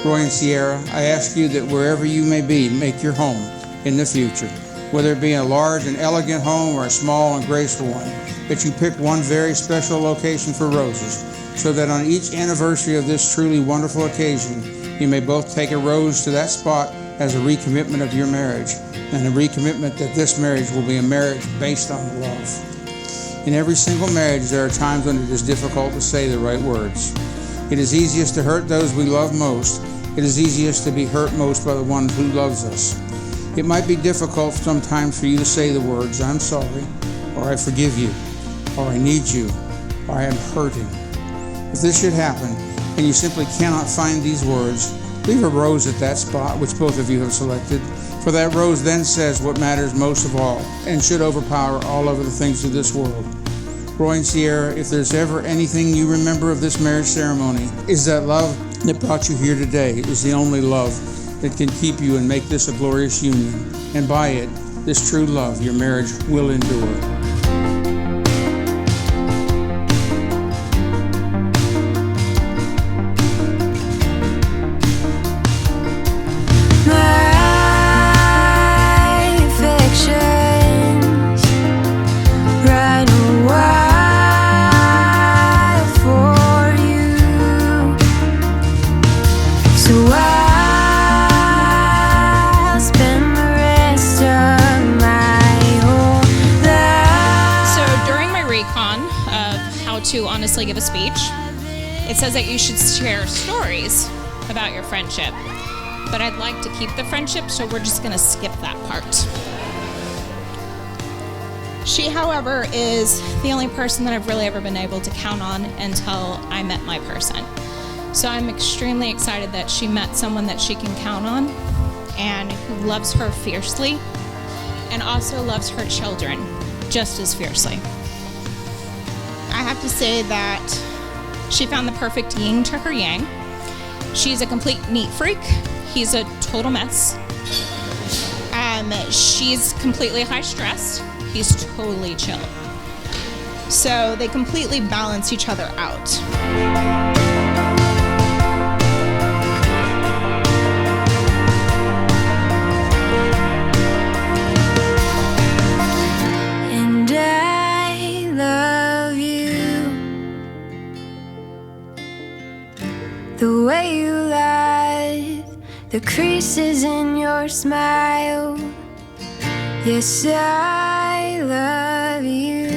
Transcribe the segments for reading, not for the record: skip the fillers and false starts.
Roy and Sierra, I ask you that wherever you may be, make your home in the future, whether it be a large and elegant home or a small and graceful one, that you pick one very special location for roses, so that on each anniversary of this truly wonderful occasion, you may both take a rose to that spot as a recommitment of your marriage, and a recommitment that this marriage will be a marriage based on love. In every single marriage, there are times when it is difficult to say the right words. It is easiest to hurt those we love most. It is easiest to be hurt most by the one who loves us. It might be difficult sometimes for you to say the words, "I'm sorry," or "I forgive you," or "I need you," or "I am hurting." If this should happen, and you simply cannot find these words, leave a rose at that spot which both of you have selected, for that rose then says what matters most of all, and should overpower all other things of this world. Roy and Sierra, if there's ever anything you remember of this marriage ceremony, is that love that brought you here today is the only love that can keep you and make this a glorious union. And by it, this true love, your marriage will endure. To honestly give a speech, it says that you should share stories about your friendship, but I'd like to keep the friendship, so we're just going to skip that part. She, however, is the only person that I've really ever been able to count on until I met my person. So I'm extremely excited that she met someone that she can count on and who loves her fiercely and also loves her children just as fiercely. I have to say that she found the perfect yin to her yang. She's a complete neat freak. He's a total mess. She's completely high stress. He's totally chill. So they completely balance each other out. The way you laugh, the creases in your smile. Yes, I love you.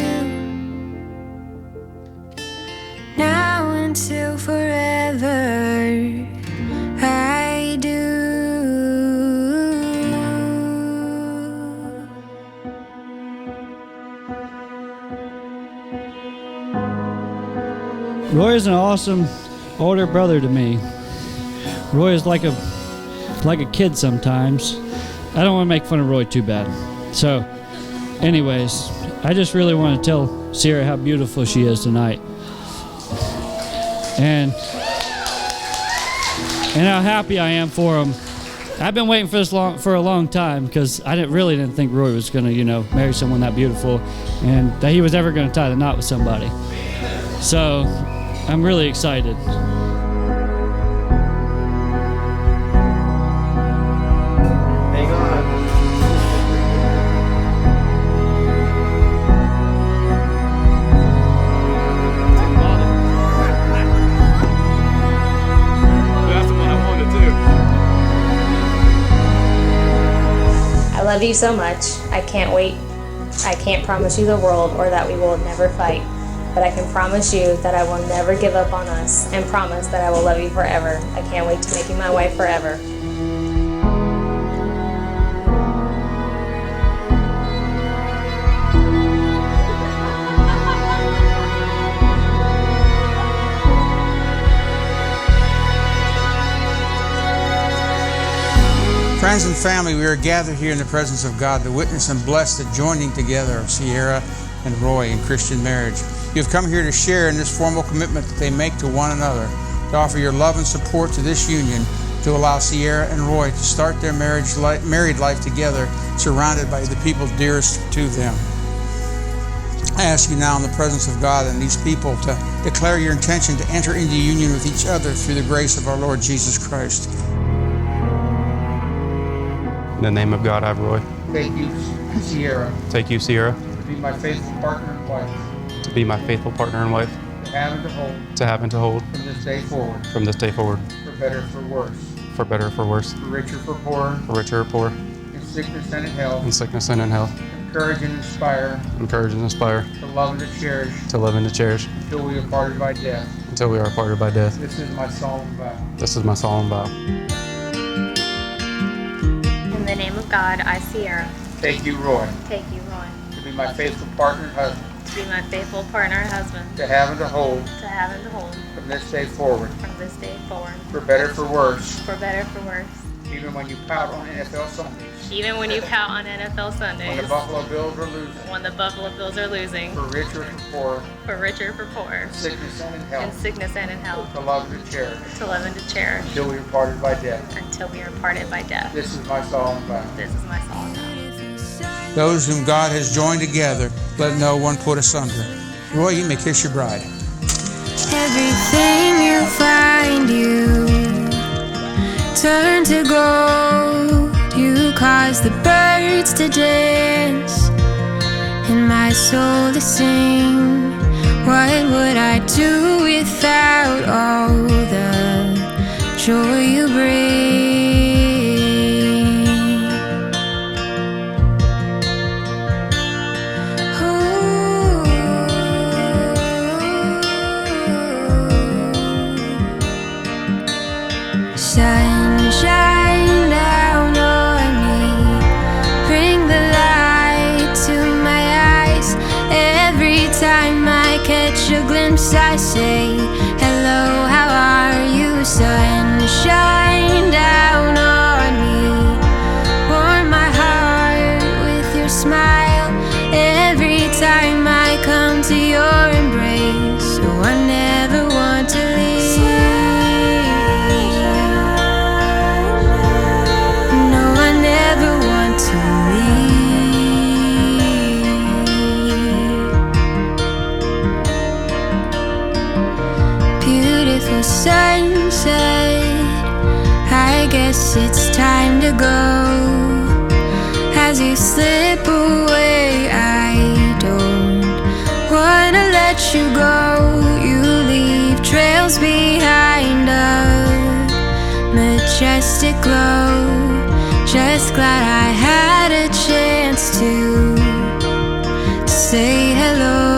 Now until forever, I do. Roy is an awesome older brother to me. Roy is like a kid sometimes. I don't want to make fun of Roy too bad. So, anyways, I just really want to tell Sierra how beautiful she is tonight, and how happy I am for him. I've been waiting for a long time because I didn't think Roy was going to, marry someone that beautiful, and that he was ever going to tie the knot with somebody. So, I'm really excited. I love you so much. I can't wait. I can't promise you the world or that we will never fight, but I can promise you that I will never give up on us and promise that I will love you forever. I can't wait to make you my wife forever. Friends and family, we are gathered here in the presence of God to witness and bless the joining together of Sierra and Roy in Christian marriage. You have come here to share in this formal commitment that they make to one another, to offer your love and support to this union, to allow Sierra and Roy to start their married life together, surrounded by the people dearest to them. I ask you now in the presence of God and these people to declare your intention to enter into union with each other through the grace of our Lord Jesus Christ. In the name of God, I, Roy, Take you, Sierra, take you, Sierra, to be my faithful partner and wife, to be my faithful partner and wife, to have and to hold to have and to hold from this day forward, from this day forward, for better, for worse, for better or for worse, for richer, for poorer, for richer or poor, in sickness and in health, in sickness and in health, encourage and inspire, encourage and inspire, to love and to cherish, to live and to cherish, until we are parted by death. until we are parted by death. This is my solemn vow. This is my solemn vow. In the name of God, I, Sierra, Take you, Roy, take you, Roy, to be my faithful partner and husband, to be my faithful partner and husband, to have and to hold to have and to hold from this day forward, from this day forward, for better, for worse, for better, for worse, even when you pout on NFL Sundays, even when you pout on NFL when Sundays, the Buffalo Bills are losing, when the Buffalo Bills are losing, for richer, for poorer, for richer, for poor, in sickness and in in health, sickness and in health, to love and to cherish, to love and to cherish, until we are parted by death. until we are parted by death. This is my solemn vow. This is my solemn vow. Those whom God has joined together, let no one put asunder. Roy, you may kiss your bride. Everything you find, you turn to gold. You cause the birds to dance and my soul to sing. What would I do without all the joy you bring? Sunshine down on me, bring the light to my eyes. Every time I catch a glimpse, I say, hello, how are you? Sunshine down on me, warm my heart with your smile. Every time I come to your embrace, oh, I never want to leave. Sunset, I guess it's time to go. As you slip away, I don't wanna let you go. You leave trails behind, a majestic glow. Just glad I had a chance to say hello.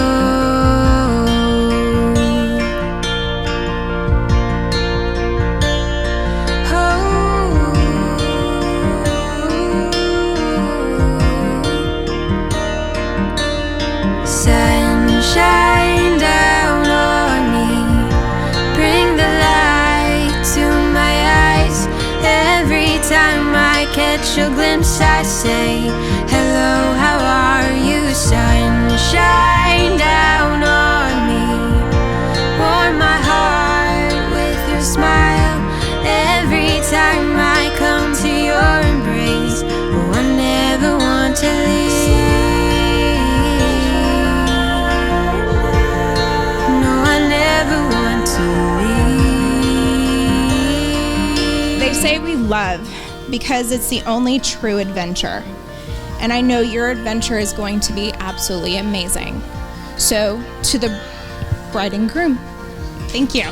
Sunshine down on me, bring the light to my eyes. Every time I catch a glimpse, I say, hello, how are you? Sunshine down on me, warm my heart with your smile. Every time I come to your embrace, oh, I never want to leave. Say we love because it's the only true adventure. And I know your adventure is going to be absolutely amazing. So, to the bride and groom, thank you.